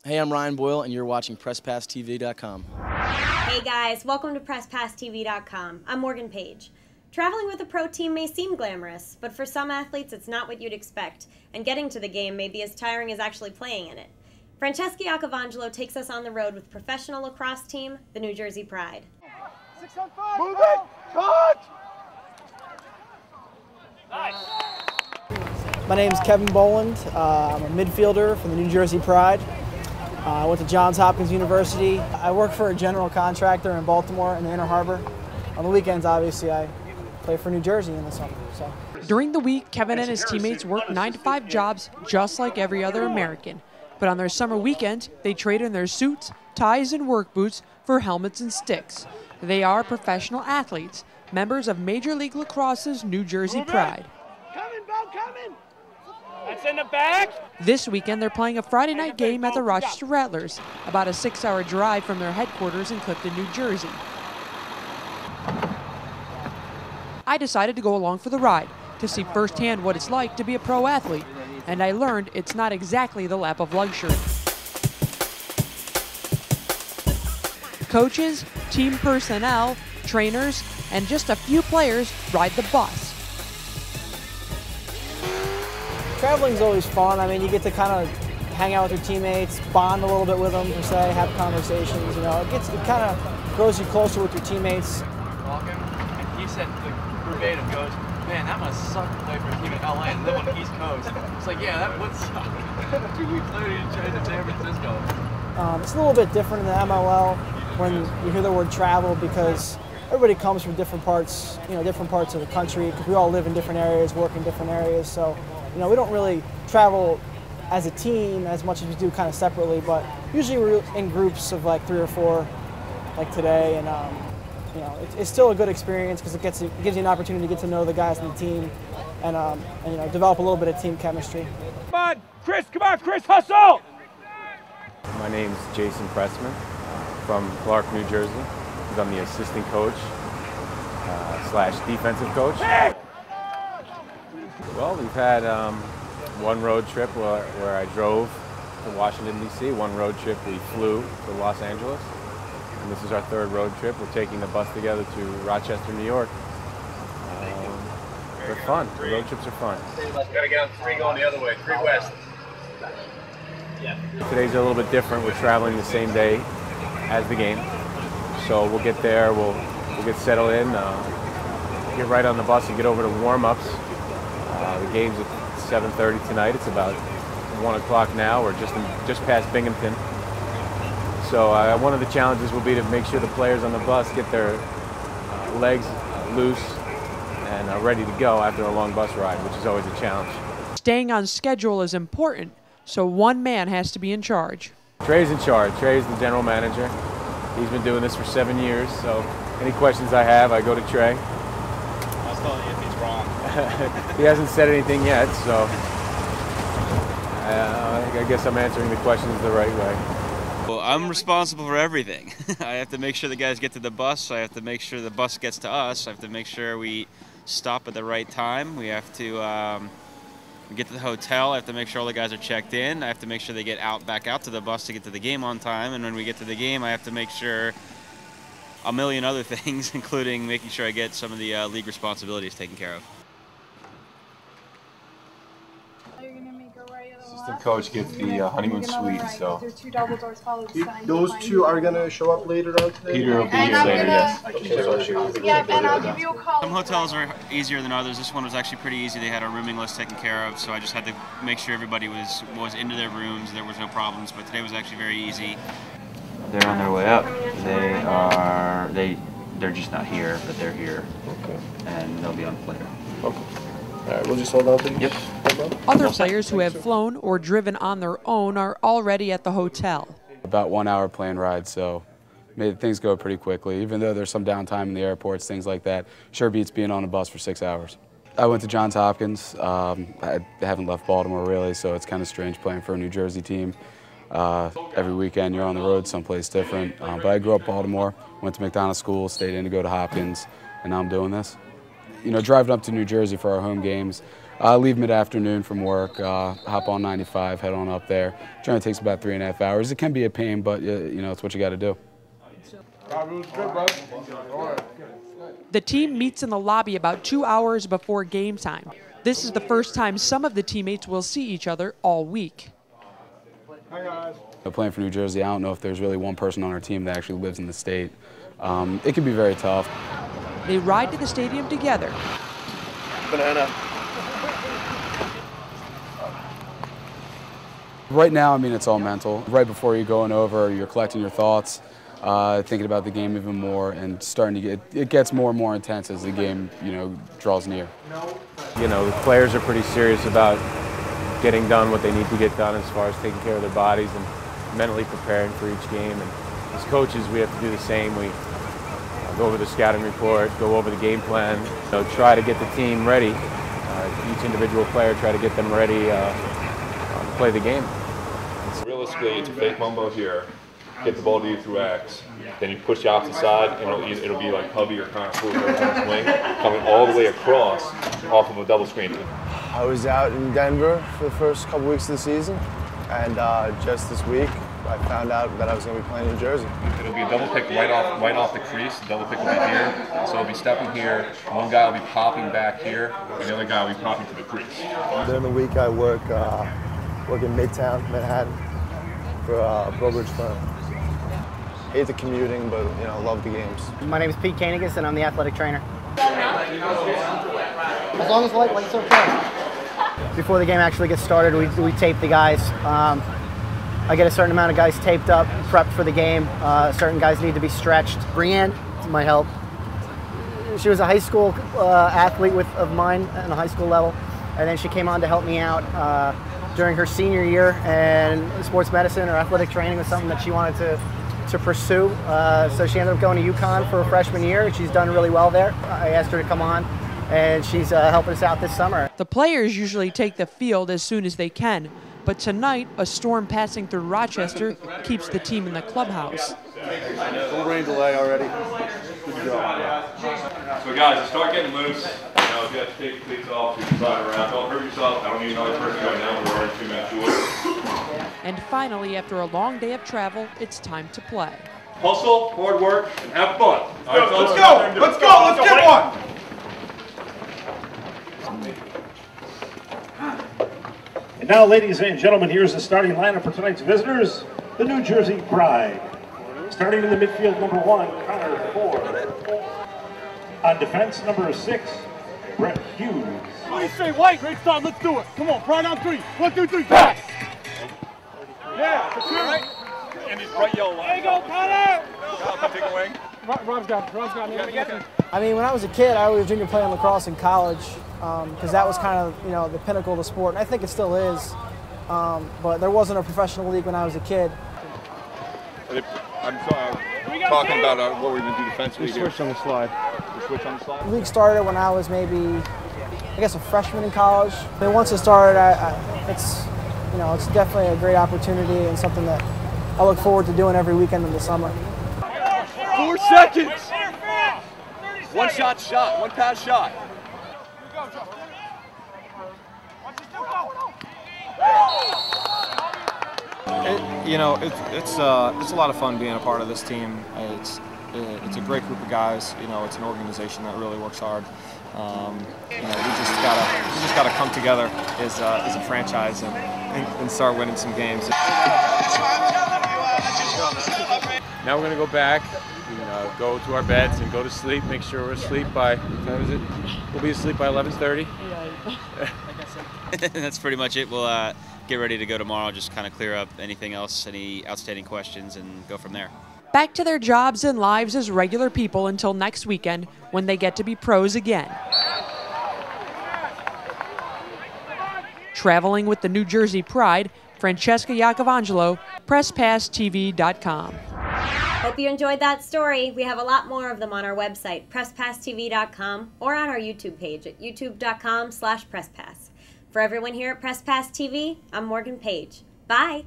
Hey, I'm Ryan Boyle, and you're watching PressPassTV.com. Hey guys, welcome to PressPassTV.com. I'm Morgan Page. Traveling with a pro team may seem glamorous, but for some athletes it's not what you'd expect, and getting to the game may be as tiring as actually playing in it. Franceschi Acavangelo takes us on the road with professional lacrosse team, the New Jersey Pride. 6 on 5, move it! Touch! Nice! My name's Kevin Boland. I'm a midfielder for the New Jersey Pride. I went to Johns Hopkins University. I work for a general contractor in Baltimore in the Inner Harbor. On the weekends, obviously, I play for New Jersey in the summer. So. During the week, Kevin and his teammates work 9-to-5 jobs just like every other American. But on their summer weekends, they trade in their suits, ties, and work boots for helmets and sticks. They are professional athletes, members of Major League Lacrosse's New Jersey Pride. Coming, Bo, coming! That's in the back! This weekend, they're playing a Friday night game at the Rochester Rattlers, about a 6-hour drive from their headquarters in Clifton, New Jersey. I decided to go along for the ride to see firsthand what it's like to be a pro athlete, and I learned it's not exactly the lap of luxury. Coaches, team personnel, trainers, and just a few players ride the bus. Traveling's always fun. I mean, you get to kind of hang out with your teammates, bond a little bit with them, per se, have conversations. You know, it kind of grows you closer with your teammates. Walking, and he said, verbatim, goes, man, that must suck to play for a team in LA and live on the East Coast. It's like, yeah, that would suck. 2 weeks later, you trade to San Francisco. It's a little bit different in the MLL when you hear the word travel, because everybody comes from different parts, different parts of the country, because we all live in different areas, work in different areas. So, we don't really travel as a team as much as we do kind of separately, but usually we're in groups of like 3 or 4, like today, and it's still a good experience because it gives you an opportunity to get to know the guys on the team and develop a little bit of team chemistry. Come on, Chris, hustle! My name's Jason Pressman from Clark, New Jersey. I'm the assistant coach / defensive coach. Well, we've had one road trip where I drove to Washington, D.C. One road trip we flew to Los Angeles. And this is our 3rd road trip. We're taking the bus together to Rochester, New York. They're fun. The road trips are fun. Gotta get on 3 going the other way, 3 west. Today's a little bit different. We're traveling the same day as the game. So we'll get there, we'll get settled in, get right on the bus and get over to warm-ups. The game's at 7:30 tonight. It's about 1 o'clock now. We're just past Binghamton. So one of the challenges will be to make sure the players on the bus get their legs loose and ready to go after a long bus ride, which is always a challenge. Staying on schedule is important, so one man has to be in charge. Trey's in charge. Trey's the general manager. He's been doing this for 7 years, so any questions I have, I go to Trey. I'll tell you if he's wrong. He hasn't said anything yet, so I guess I'm answering the questions the right way. Well, I'm responsible for everything. I have to make sure the guys get to the bus. I have to make sure the bus gets to us. I have to make sure we stop at the right time. We have to get to the hotel. I have to make sure all the guys are checked in. I have to make sure they get back out to the bus to get to the game on time. And when we get to the game, I have to make sure a million other things, including making sure I get some of the league responsibilities taken care of. Assistant coach gets the honeymoon suite, so those 2 are gonna show up later on today. Peter will be here later. Yes. Yeah, and I'll give you a call. Some hotels are easier than others. This one was actually pretty easy. They had our rooming list taken care of, so I just had to make sure everybody was into their rooms. There was no problems, but today was actually very easy. They're on their way up. They're just not here, but they're here. Okay. And they'll be on later. Okay. All right, we'll just hold on to these. Yep. Other players who have flown or driven on their own are already at the hotel. About 1 hour plane ride, so made things go pretty quickly. Even though there's some downtime in the airports, things like that, sure beats being on a bus for 6 hours. I went to Johns Hopkins. I haven't left Baltimore really, so it's kind of strange playing for a New Jersey team. Every weekend you're on the road someplace different. But I grew up Baltimore, went to McDonogh School, stayed in to go to Hopkins, and now I'm doing this. Driving up to New Jersey for our home games, Leave mid-afternoon from work, hop on 95, head on up there. Journey takes about 3.5 hours. It can be a pain, but you know, it's what you got to do. The team meets in the lobby about 2 hours before game time. This is the first time some of the teammates will see each other all week. Playing for New Jersey, I don't know if there's really one person on our team that actually lives in the state. It can be very tough. They ride to the stadium together. Banana. Right now, I mean, it's all mental. Right before you're going over, you're collecting your thoughts, thinking about the game even more, and starting to it gets more and more intense as the game, you know, draws near. You know, the players are pretty serious about getting done what they need to get done as far as taking care of their bodies and mentally preparing for each game. And as coaches, we have to do the same. We go over the scouting report, go over the game plan, you know, try to get the team ready. Each individual player, try to get them ready to play the game. Realistically, it's a fake mumbo here. Get the ball to you through X. Then you push the opposite side, and it'll be like Hubby or kind of Fluke on its wing, coming all the way across off of a double screen. I was out in Denver for the first couple weeks of the season, and just this week I found out that I was going to be playing in Jersey. It'll be a double pick right off the crease. The double pick will be here, so it'll be stepping here. One guy will be popping back here, and the other guy will be popping to the crease. During the week I work in Midtown, Manhattan, for a brokerage firm. Hate the commuting, but you know, love the games. My name is Pete Koenigas, and I'm the athletic trainer. As long as the light's okay. Before the game actually gets started, we tape the guys. I get a certain amount of guys taped up, prepped for the game. Certain guys need to be stretched. Brienne might help. She was a high school athlete of mine at a high school level, and then she came on to help me out during her senior year, and sports medicine or athletic training was something that she wanted to pursue. So she ended up going to UConn for her freshman year. She's done really well there. I asked her to come on, and she's helping us out this summer. The players usually take the field as soon as they can, but tonight a storm passing through Rochester keeps the team in the clubhouse. Full rain delay already. Good job. So guys, start getting loose. You know, if you have to take the cleats off, you can slide around. Don't hurt yourself. I don't need another person going down. We're already 2 minutes short. And finally, after a long day of travel, it's time to play. Hustle, hard work, and have fun. All right, let's go! Let's go! Let's get one! And now, ladies and gentlemen, here's the starting lineup for tonight's visitors, the New Jersey Pride. Starting in the midfield, number 1, Connor Ford. On defense, number 6, Brett Hughes. What do you say, White? Great start, let's do it. Come on, Pride on 3. 1, 2, 3, pass! Yeah, for sure. Right. And he's right yellow line. There you go, Connor! Kyle, take a wing. Rob's got it. I mean, when I was a kid, I always dreamed of playing lacrosse in college because that was kind of, you know, the pinnacle of the sport, and I think it still is. But there wasn't a professional league when I was a kid. I'm talking about what we're going to do defensively here. Switch on the slide. Switch on the slide? The league started when I was maybe, I guess, a freshman in college. But once it started, it's definitely a great opportunity and something that I look forward to doing every weekend in the summer. 4 seconds. One shot, one pass shot. It's a lot of fun being a part of this team. It's a great group of guys. You know, it's an organization that really works hard. We just gotta come together as a franchise and start winning some games. Now we're going to go back, go to our beds and go to sleep, make sure we're asleep by, what time is it? We'll be asleep by 11:30. That's pretty much it. We'll get ready to go tomorrow, just kind of clear up anything else, any outstanding questions, and go from there. Back to their jobs and lives as regular people until next weekend when they get to be pros again. Traveling with the New Jersey Pride, Francesca Iacovangelo, PressPassTV.com. Hope you enjoyed that story. We have a lot more of them on our website, PressPassTV.com, or on our YouTube page at youtube.com/PressPass. For everyone here at PressPass TV, I'm Morgan Page. Bye.